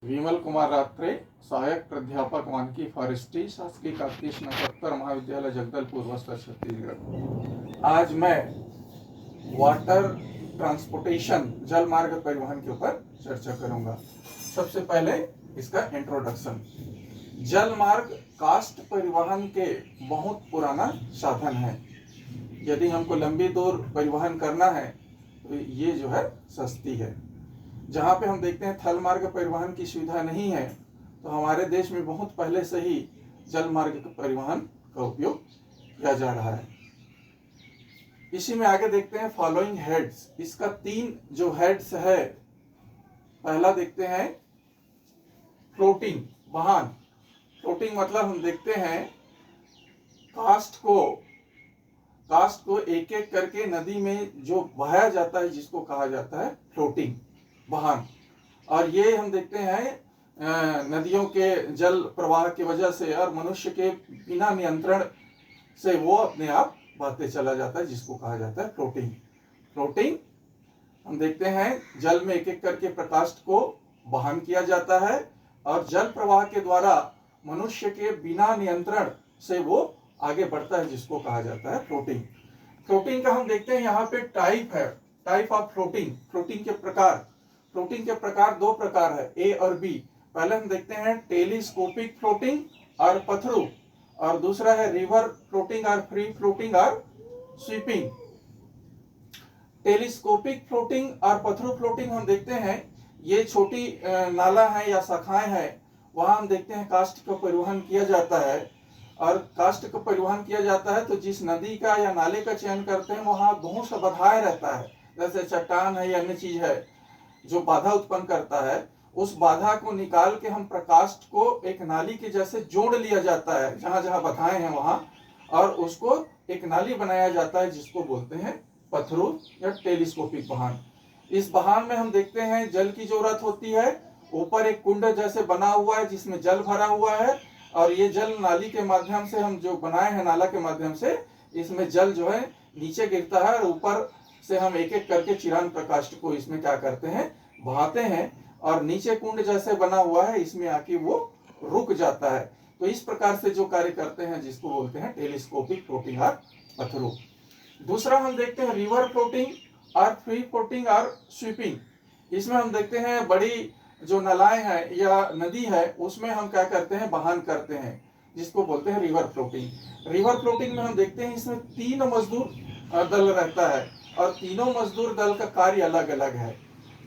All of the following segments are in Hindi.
विमल कुमार रात्रे, सहायक प्राध्यापक वानिकी फॉरेस्ट्री, शासकीय काकतीय स्नातकोत्तर महाविद्यालय जगदलपुर, बस्तर, छत्तीसगढ़। आज मैं वाटर ट्रांसपोर्टेशन, जल मार्ग परिवहन के ऊपर चर्चा करूंगा। सबसे पहले इसका इंट्रोडक्शन। जल मार्ग काष्ठ परिवहन के बहुत पुराना साधन है। यदि हमको लंबी दूर परिवहन करना है तो ये जो है सस्ती है। जहाँ पे हम देखते हैं थल मार्ग परिवहन की सुविधा नहीं है, तो हमारे देश में बहुत पहले से ही जल मार्ग परिवहन का उपयोग किया जा रहा है। इसी में आगे देखते हैं फॉलोइंग हेड्स। इसका 3 जो हेड्स है, पहला देखते हैं फ्लोटिंग, वाहन। फ्लोटिंग मतलब हम देखते हैं काष्ठ को एक एक करके नदी में जो बहाया जाता है, जिसको कहा जाता है फ्लोटिंग वाहन। और ये हम देखते हैं नदियों के जल प्रवाह की वजह से और मनुष्य के बिना नियंत्रण से वो अपने आप बहते चला जाता है, जिसको कहा जाता है फ्लोटिंग। फ्लोटिंग हम देखते हैं जल में एक एक करके प्रकाश को वहन किया जाता है और जल प्रवाह के द्वारा मनुष्य के बिना नियंत्रण से वो आगे बढ़ता है, जिसको कहा जाता है फ्लोटिंग। फ्लोटिंग का हम देखते हैं यहाँ पे टाइप है, टाइप ऑफ फ्लोटिंग। फ्लोटिंग के प्रकार 2 प्रकार है, ए और बी। पहले हम देखते हैं टेलीस्कोपिक फ्लोटिंग और पथरू, और दूसरा है रिवर फ्लोटिंग और फ्री फ्लोटिंग और स्वीपिंग। टेलीस्कोपिक फ्लोटिंग और पथरू फ्लोटिंग हम देखते हैं, ये छोटी नाला है या शाखाएं हैं, वहां हम देखते हैं काष्ठ का परिवहन किया जाता है। और काष्ठ का परिवहन किया जाता है तो जिस नदी का या नाले का चयन करते हैं वहां बहुत सा बाधाएं रहता है, जैसे चट्टान है या अन्य चीज है जो बाधा उत्पन्न करता है। उस बाधा को निकाल के हम प्रकाष्ठ को एक नाली के जैसे जोड़ लिया जाता है, जहां जहां बाधाएं हैं वहां, और उसको एक नाली बनाया जाता है, जिसको बोलते हैं पथरू या टेलीस्कोपिक वाहन। इस वाहन में हम देखते हैं जल की जरूरत होती है। ऊपर एक कुंड जैसे बना हुआ है जिसमें जल भरा हुआ है, और ये जल नाली के माध्यम से हम जो बनाए हैं, नाला के माध्यम से इसमें जल जो है नीचे गिरता है, और ऊपर से हम एक एक करके चिरान प्रकाष्ठ को इसमें क्या करते हैं, बहाते हैं, और नीचे कुंड जैसे बना हुआ है इसमें आके वो रुक जाता है। तो इस प्रकार से जो कार्य करते हैं, जिसको बोलते हैं टेलीस्कोपिक फ्लोटिंग और पथरू। दूसरा हम देखते हैं रिवर फ्लोटिंग और फ्री फ्लोटिंग और स्वीपिंग। इसमें हम देखते हैं बड़ी जो नालाएं हैं या नदी है, उसमें हम क्या करते हैं, वाहन करते हैं, जिसको बोलते हैं रिवर फ्लोटिंग। रिवर फ्लोटिंग में हम देखते हैं इसमें 3 मजदूर दल रहता है, और तीनों मजदूर दल का कार्य अलग अलग है।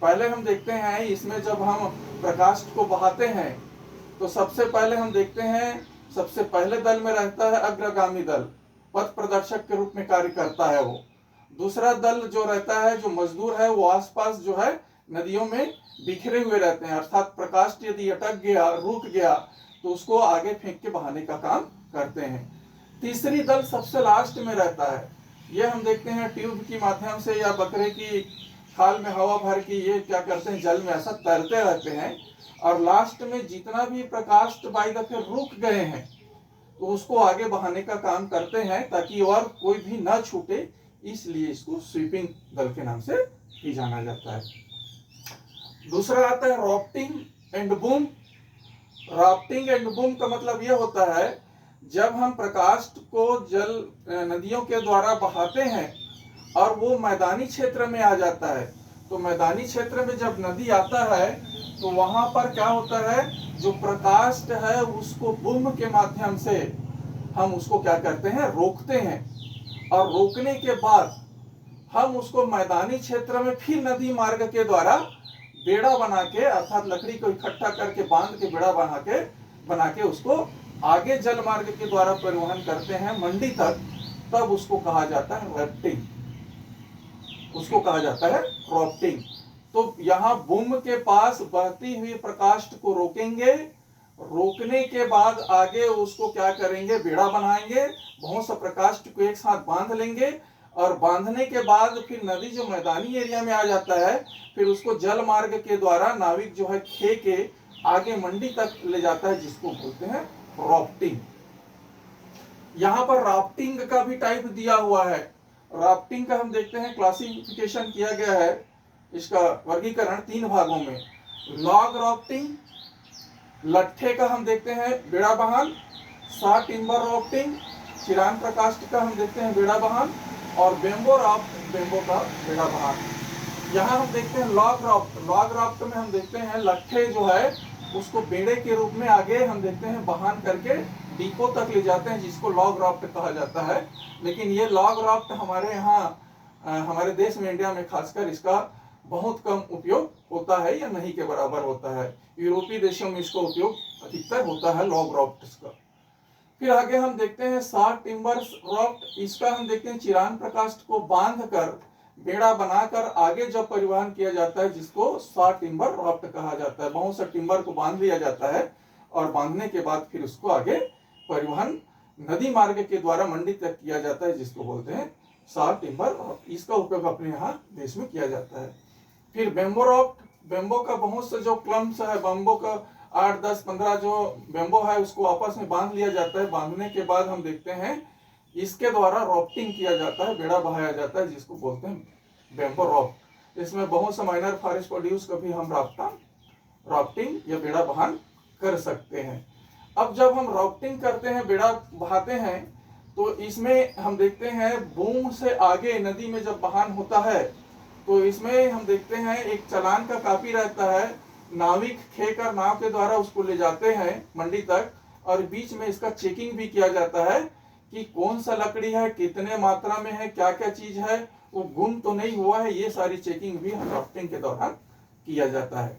पहले हम देखते हैं इसमें जब हम प्रकाश को बहाते हैं तो सबसे पहले हम देखते हैं, सबसे पहले दल में रहता है अग्रगामी दल, पथ प्रदर्शक के रूप में कार्य करता है वो। दूसरा दल जो रहता है, जो मजदूर है, वो आसपास जो है नदियों में बिखरे हुए रहते हैं, अर्थात प्रकाश यदि अटक गया, रुक गया, तो उसको आगे फेंक के बहाने का काम करते हैं। तीसरी दल सबसे लास्ट में रहता है। ये हम देखते हैं ट्यूब की माध्यम से या बकरे की खाल में हवा भर के ये क्या करते हैं, जल में ऐसा तैरते रहते हैं, और लास्ट में जितना भी प्रकाश बाई दफे रुक गए हैं तो उसको आगे बहाने का काम करते हैं, ताकि और कोई भी ना छूटे। इसलिए इसको स्वीपिंग दल के नाम से ही जाना जाता है। दूसरा आता है rafting and boom. Rafting and boom का मतलब यह होता है, जब हम प्रकाश को जल नदियों के द्वारा बहाते हैं और वो मैदानी क्षेत्र में आ जाता है, तो मैदानी क्षेत्र में जब नदी आता है तो वहां पर क्या होता है, जो प्रकाश है उसको बूम के माध्यम से हम उसको क्या करते हैं, रोकते हैं, और रोकने के बाद हम उसको मैदानी क्षेत्र में फिर नदी मार्ग के द्वारा बेड़ा बना के, अर्थात लकड़ी को इकट्ठा करके बांध के बेड़ा बना के उसको आगे जल मार्ग के द्वारा परिवहन करते हैं मंडी तक। तब उसको कहा जाता है राफ्टिंग, उसको कहा जाता है राफ्टिंग। तो यहाँ बूम के पास बहती हुई प्रकाश को रोकेंगे, रोकने के बाद आगे उसको क्या करेंगे, बेड़ा बनाएंगे, बहुत सा प्रकाश को एक साथ बांध लेंगे, और बांधने के बाद फिर नदी जो मैदानी एरिया में आ जाता है, फिर उसको जल मार्ग के द्वारा नाविक जो है खे के आगे मंडी तक ले जाता है, जिसको बोलते हैं राफ्टिंग। यहाँ पर राफ्टिंग का भी टाइप दिया हुआ है। राफ्टिंग का हम देखते हैं क्लासिफिकेशन किया गया है, इसका वर्गीकरण 3 भागों में। लॉग राफ्टिंग, लट्ठे का हम देखते हैं बेड़ा बहान, सा टिम्बर राफ्टिंग, चिरान प्रकाष्ठ का हम देखते हैं बेड़ा बहान, और बेम्बो राफ्ट, बेम्बो का बेड़ा बहान। यहाँ हम देखते हैं लॉग राफ्ट। लॉग राफ्ट में हम देखते हैं लट्ठे जो है उसको बेड़े के रूप में आगे हम देखते हैं बहान करके डिपो तक ले जाते हैं, जिसको लॉग राफ्ट कहा जाता है। लेकिन ये लॉग राफ्ट हमारे यहाँ हमारे देश में, इंडिया में खासकर इसका बहुत कम उपयोग होता है या नहीं के बराबर होता है। यूरोपीय देशों में इसका उपयोग अधिकतर होता है लॉग राफ्ट का। फिर आगे हम देखते हैं सा टिम्बर राफ्ट। इसका हम देखते हैं चिरान प्रकाष्ठ को बांध कर बेड़ा बनाकर आगे जब परिवहन किया जाता है, जिसको सा टिम्बर राफ्ट कहा जाता है। बहुत सा टिम्बर को बांध लिया जाता है और बांधने के बाद फिर उसको आगे परिवहन नदी मार्ग के द्वारा मंडी तक किया जाता है, जिसको बोलते हैं सा टिम्बर। इसका उपयोग अपने यहाँ देश में किया जाता है। फिर बेम्बो राफ्ट। बेम्बो का बहुत से जो क्लम्स है, बेम्बो का 8, 10, 15 जो बेम्बो है उसको आपस में बांध लिया जाता है। बांधने के बाद हम देखते हैं इसके द्वारा राफ्टिंग किया जाता है, बेड़ा बहाया जाता है, जिसको बोलते हैं बेम्बो राफ्ट। इसमें बहुत से माइनर फॉरेस्ट प्रोड्यूस का भी हम राफ्टिंग या बेड़ा बहान कर सकते हैं। अब जब हम राफ्टिंग करते हैं, बेड़ा बहाते हैं, तो इसमें हम देखते हैं बूम से आगे नदी में जब बहान होता है तो इसमें हम देखते हैं एक चालान का कॉपी रहता है। नाविक खेकर नाव के द्वारा उसको ले जाते हैं मंडी तक, और बीच में इसका चेकिंग भी किया जाता है कि कौन सा लकड़ी है, कितने मात्रा में है, क्या क्या चीज है, वो गुम तो नहीं हुआ है। ये सारी चेकिंग भी हम राफ्टिंग के दौरान किया जाता है।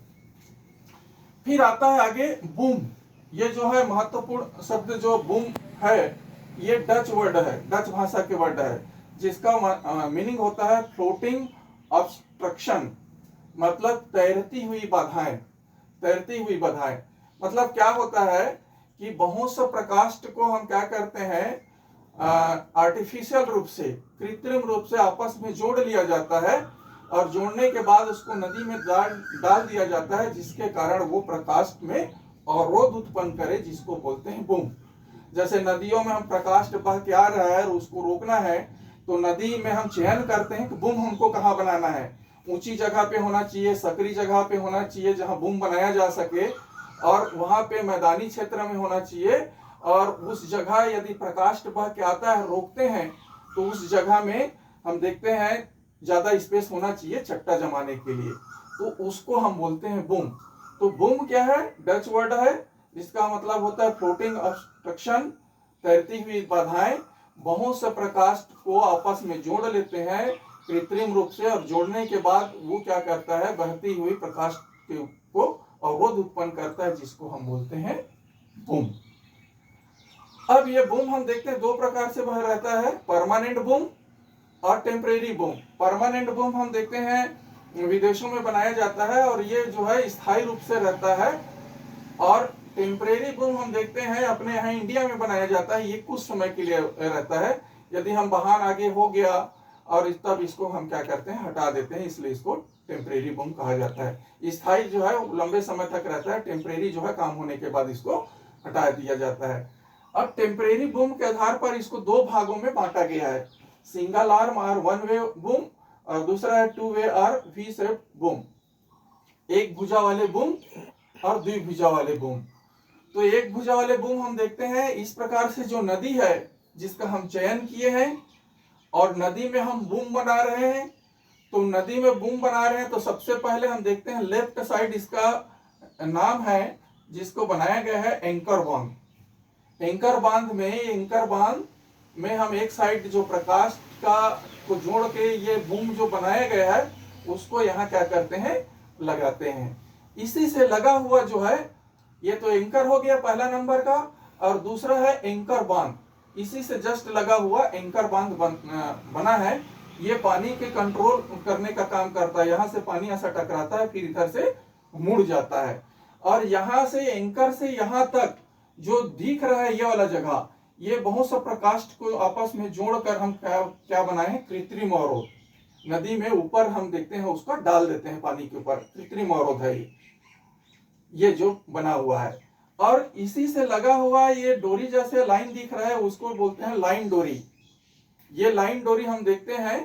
फिर आता है आगे बूम। ये जो है महत्वपूर्ण शब्द जो बूम है, ये डच वर्ड है, डच भाषा के वर्ड है, जिसका मीनिंग होता है फ्लोटिंग ऑब्स्ट्रक्शन, मतलब तैरती हुई बाधाएं। तैरती हुई बाधाएं मतलब क्या होता है कि बहुत से प्रकाष्ठ को हम क्या करते हैं, आर्टिफिशियल रूप से, कृत्रिम रूप से आपस में जोड़ लिया जाता है, और जोड़ने के बाद उसको नदी में डाल दिया जाता है, जिसके कारण वो प्रकाष्ठ में अवरोध उत्पन्न करे, जिसको बोलते हैं बूम। जैसे नदियों में हम प्रकाष्ठ बह के आ रहा है और उसको रोकना है, तो नदी में हम चयन करते हैं कि बूम हमको कहाँ बनाना है। ऊंची जगह पे होना चाहिए, सकरी जगह पे होना चाहिए जहां बूम बनाया जा सके, और वहां पे मैदानी क्षेत्र में होना चाहिए। और उस जगह यदि प्रकाष्ठ बह के आता है, रोकते हैं, तो उस जगह में हम देखते हैं ज्यादा स्पेस होना चाहिए चट्टा जमाने के लिए, तो उसको हम बोलते हैं बूम। तो बूम क्या है, डच वर्ड है, जिसका मतलब होता है फ्लोटिंग ऑब्स्ट्रक्शन, तैरती हुई बाधाएं। बहुत से प्रकाष्ठ को आपस में जोड़ लेते हैं कृत्रिम रूप से, और जोड़ने के बाद वो क्या करता है, बहती हुई प्रकाश को अवरोध उत्पन्न करता है, जिसको हम बोलते हैं बूम। अब ये बूम हम देखते हैं दो प्रकार से बह रहता है, परमानेंट बूम और टेम्परेरी बूम। परमानेंट बूम हम देखते हैं विदेशों में बनाया जाता है, और ये जो है स्थायी रूप से रहता है। और टेम्परेरी बूम हम देखते हैं अपने यहाँ इंडिया में बनाया जाता है, ये कुछ समय के लिए रहता है। यदि हम बहान आगे हो गया और तब इसको हम क्या करते हैं, हटा देते हैं, इसलिए इसको टेम्परेरी बूम कहा जाता है। स्थायी जो है लंबे समय तक रहता है, टेम्परेरी जो है काम होने के बाद इसको हटा दिया जाता है। अब टेम्परेरी बूम के आधार पर इसको दो भागों में बांटा गया है, सिंगल आर्म और वन वे बूम, और दूसरा है टू वे और वी शेप बूम, एक भुजा वाले बूम और द्विभुजा वाले बूम। तो एक भुजा वाले बूम हम देखते हैं इस प्रकार से, जो नदी है जिसका हम चयन किए हैं और नदी में हम बूम बना रहे हैं, तो नदी में बूम बना रहे हैं तो सबसे पहले हम देखते हैं लेफ्ट साइड इसका नाम है जिसको बनाया गया है एंकर बांध। एंकर बांध में हम एक साइड जो प्रकाश का को जोड़ के ये बूम जो बनाया गया है उसको यहाँ क्या करते हैं, लगाते हैं। इसी से लगा हुआ जो है, ये तो एंकर हो गया पहला नंबर का, और दूसरा है एंकर बांध। इसी से जस्ट लगा हुआ एंकर बांध बना है। ये पानी के कंट्रोल करने का काम करता है, यहाँ से पानी ऐसा टकराता है फिर इधर से मुड़ जाता है, और यहाँ से एंकर से यहाँ तक जो दिख रहा है ये वाला जगह, ये बहुत सा प्रकाश को आपस में जोड़कर हम क्या बनाए हैं, कृत्रिम अवरोध। नदी में ऊपर हम देखते हैं उसका डाल देते हैं पानी के ऊपर, कृत्रिम अवरोध है ये जो बना हुआ है। और इसी से लगा हुआ ये डोरी जैसे लाइन दिख रहा है उसको बोलते हैं लाइन डोरी। ये लाइन डोरी हम देखते हैं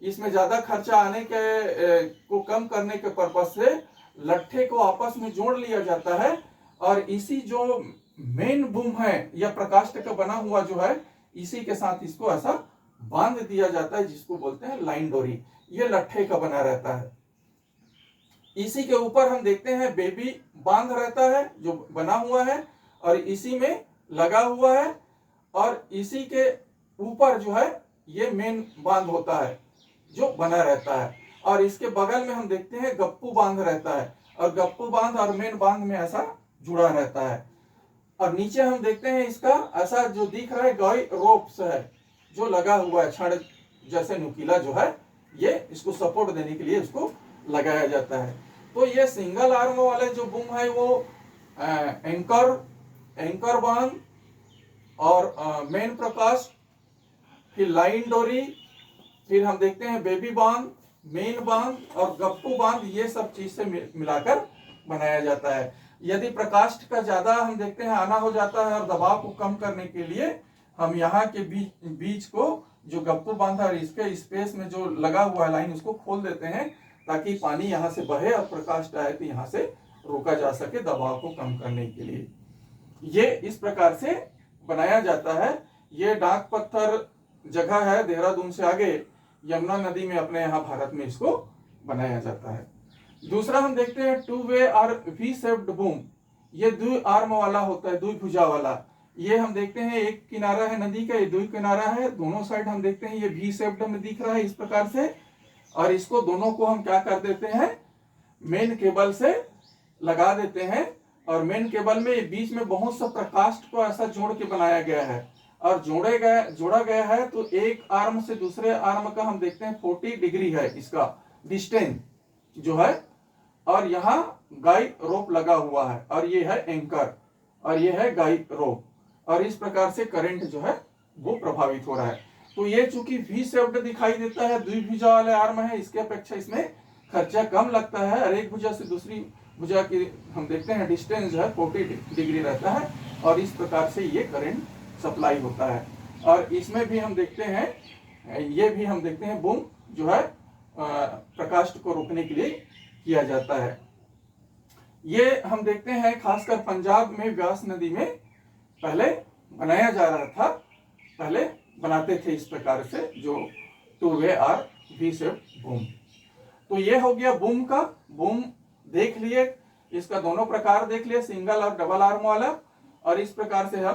इसमें ज्यादा खर्चा आने के को कम करने के पर्पज से लट्ठे को आपस में जोड़ लिया जाता है, और इसी जो मेन बूम है या प्रकाष्ठ का बना हुआ जो है, इसी के साथ इसको ऐसा बांध दिया जाता है, जिसको बोलते हैं लाइन डोरी। ये लट्ठे का बना रहता है। इसी के ऊपर हम देखते हैं बेबी बांध रहता है जो बना हुआ है, और इसी में लगा हुआ है, और इसी के ऊपर जो है ये मेन बांध होता है जो बना रहता है। और इसके बगल में हम देखते हैं गप्पू बांध रहता है, और गप्पू बांध और मेन बांध में ऐसा जुड़ा रहता है। और नीचे हम देखते हैं इसका ऐसा जो दिख रहा है गाय रोप्स है जो लगा हुआ है, छड़ जैसे नुकीला जो है, ये इसको सपोर्ट देने के लिए इसको लगाया जाता है। तो ये सिंगल आर्म वाले जो बूम है वो एंकर बांध और मेन प्रकाश, फिर लाइन डोरी, फिर हम देखते हैं बेबी बांध, मेन बांध और गप्पू बांध, ये सब चीज से मिलाकर बनाया जाता है। यदि प्रकाष्ठ का ज्यादा हम देखते हैं आना हो जाता है और दबाव को कम करने के लिए हम यहाँ के बीच को जो गप्पू बांधा और इसके स्पेस में जो लगा हुआ है लाइन, उसको खोल देते हैं ताकि पानी यहाँ से बहे और प्रकाश आए तो यहाँ से रोका जा सके दबाव को कम करने के लिए। ये इस प्रकार से बनाया जाता है। ये डाक पत्थर जगह है देहरादून से आगे, यमुना नदी में अपने यहाँ भारत में इसको बनाया जाता है। दूसरा हम देखते हैं 2 वे और वी शेप्ड बूम। ये 2 आर्म वाला होता है, 2 भुजा वाला। ये हम देखते हैं एक किनारा है नदी का, ये 2 किनारा है, दोनों साइड हम देखते हैं ये वी शेप्ड में दिख रहा है इस प्रकार से। और इसको दोनों को हम क्या कर देते हैं, मेन केबल से लगा देते हैं। और मेन केबल में बीच में बहुत सा प्रकाष्ठ को ऐसा जोड़ के बनाया गया है, और जोड़ा गया है। तो एक आर्म से दूसरे आर्म का हम देखते हैं 40 डिग्री है इसका डिस्टेंस जो है, और यहाँ गाइड रोप लगा हुआ है, और ये है एंकर, और ये है गाइड रोप। और इस प्रकार से करंट जो है वो प्रभावित हो रहा है। तो ये चूंकि वी शेप्ड दिखाई देता है, द्विभुजा वाले आर्म है, इसके अपेक्षा इसमें खर्चा कम लगता है। और एक भुजा से दूसरी भुजा की हम देखते हैं डिस्टेंस जो है 40 डिग्री रहता है, और इस प्रकार से ये करंट सप्लाई होता है। और इसमें भी हम देखते हैं, ये भी हम देखते हैं बूम जो है प्रकाश को रोकने के लिए किया जाता है। ये हम देखते हैं खासकर पंजाब में व्यास नदी में पहले बनाया जा रहा था, पहले बनाते थे इस प्रकार से जो 2 वे और वी शेप बूम। तो ये हो गया बूम का। बूम देख लिए, इसका दोनों प्रकार देख लिए, सिंगल और डबल आर्म वाला। और इस प्रकार से हम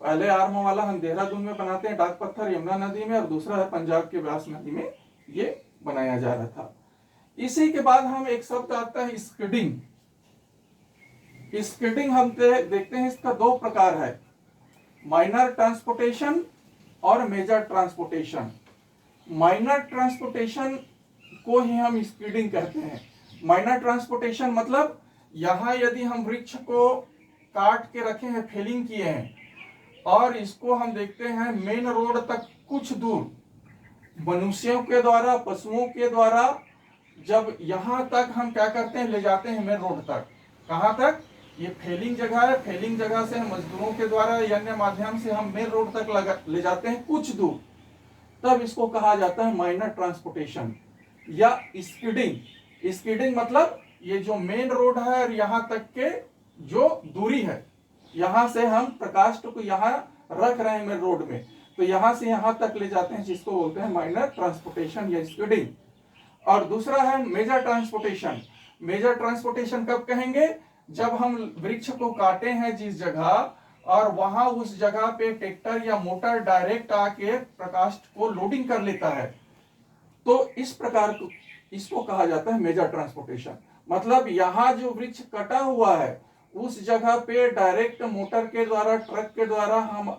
पहले आर्म वाला हम देहरादून में बनाते हैं डाक पत्थर यमुना नदी में, और दूसरा है पंजाब के व्यास नदी में ये बनाया जा रहा था। इसी के बाद हम एक शब्द आता है स्किडिंग। स्किडिंग हम देखते हैं इसका 2 प्रकार है, माइनर ट्रांसपोर्टेशन और मेजर ट्रांसपोर्टेशन। माइनर ट्रांसपोर्टेशन को ही हम स्किडिंग कहते हैं। माइनर ट्रांसपोर्टेशन मतलब यहाँ यदि हम वृक्ष को काट के रखे हैं, फेलिंग किए हैं, और इसको हम देखते हैं मेन रोड तक कुछ दूर मनुष्यों के द्वारा, पशुओं के द्वारा, जब यहाँ तक हम क्या करते हैं, ले जाते हैं मेन रोड तक। कहाँ तक? ये फेलिंग जगह है, फेलिंग जगह से हम मजदूरों के द्वारा या अन्य माध्यम से हम मेन रोड तक ले जाते हैं कुछ दूर, तब इसको कहा जाता है माइनर ट्रांसपोर्टेशन या स्किडिंग। स्किडिंग मतलब ये जो मेन रोड है और यहाँ तक के जो दूरी है, यहाँ से हम प्रकाश को यहाँ रख रहे हैं मेन रोड में, तो यहाँ से यहाँ तक ले जाते हैं, जिसको बोलते हैं माइनर ट्रांसपोर्टेशन या स्किडिंग। और दूसरा है मेजर ट्रांसपोर्टेशन। मेजर ट्रांसपोर्टेशन कब कहेंगे? जब हम वृक्ष को काटे हैं जिस जगह, और वहां उस जगह पे ट्रैक्टर या मोटर डायरेक्ट आके प्रकाश को लोडिंग कर लेता है, तो इस प्रकार इसको कहा जाता है मेजर ट्रांसपोर्टेशन। मतलब यहाँ जो वृक्ष कटा हुआ है उस जगह पे डायरेक्ट मोटर के द्वारा, ट्रक के द्वारा हम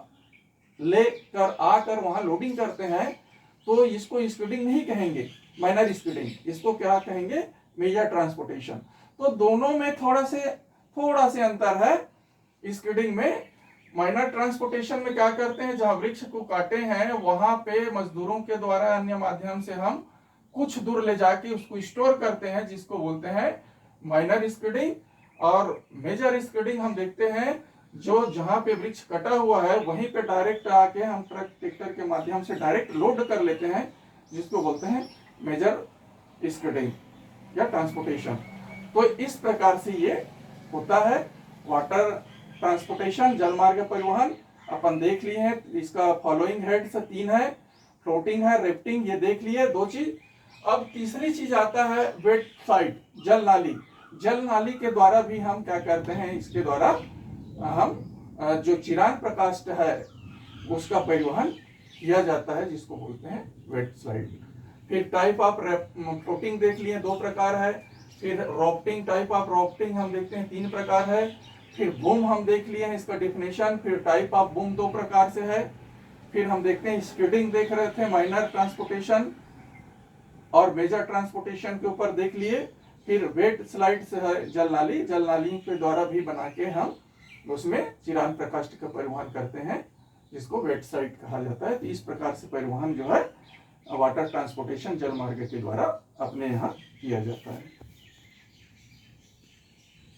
लेकर आकर वहां लोडिंग करते हैं, तो इसको स्किडिंग नहीं कहेंगे, माइनर स्किडिंग। इसको क्या कहेंगे? Major transportation. तो दोनों में थोड़ा से अंतर है। स्किडिंग में, माइनर ट्रांसपोर्टेशन में क्या करते हैं, जहां वृक्ष को काटे हैं वहां पे मजदूरों के द्वारा अन्य माध्यम से हम कुछ दूर ले जाके उसको स्टोर करते हैं, जिसको बोलते हैं माइनर स्किडिंग। और मेजर स्किडिंग हम देखते हैं जो जहां पे वृक्ष कटा हुआ है वहीं पे डायरेक्ट आके हम ट्रक ट्रैक्टर के माध्यम से डायरेक्ट लोड कर लेते हैं, जिसको बोलते हैं मेजर स्किडिंग या ट्रांसपोर्टेशन। तो इस प्रकार से ये होता है। वाटर ट्रांसपोर्टेशन, जल मार्ग परिवहन अपन देख लिए हैं। इसका फॉलोइंग हेड से 3 है, फ्लोटिंग है, रेफ्टिंग, ये देख लिए 2 चीज। अब तीसरी चीज आता है वेट साइड, जल नाली। जल नाली के द्वारा भी हम क्या करते हैं, इसके द्वारा हम जो चिरान प्रकाष्ठ है उसका परिवहन किया जाता है, जिसको बोलते हैं वेट स्लाइड। फिर टाइप ऑफ फ्लोटिंग देख लिए 2 प्रकार है। फिर रॉफ्टिंग, टाइप ऑफ रॉफ्टिंग हम देखते हैं 3 प्रकार है। फिर बूम हम देख लिए हैं, इसका डिफिनेशन। फिर टाइप ऑफ बूम 2 प्रकार से है। फिर हम देखते हैं स्किडिंग देख रहे थे, माइनर ट्रांसपोर्टेशन और मेजर ट्रांसपोर्टेशन के ऊपर देख लिए। फिर वेट स्लाइड से है जल नाली, जल नाली के द्वारा भी बना के हम उसमें चिरान प्रकाष्ठ का परिवहन करते हैं, जिसको वेट साइड कहा जाता है। तो इस प्रकार से परिवहन जो है वाटर ट्रांसपोर्टेशन जल मार्ग के द्वारा अपने यहाँ किया जाता है।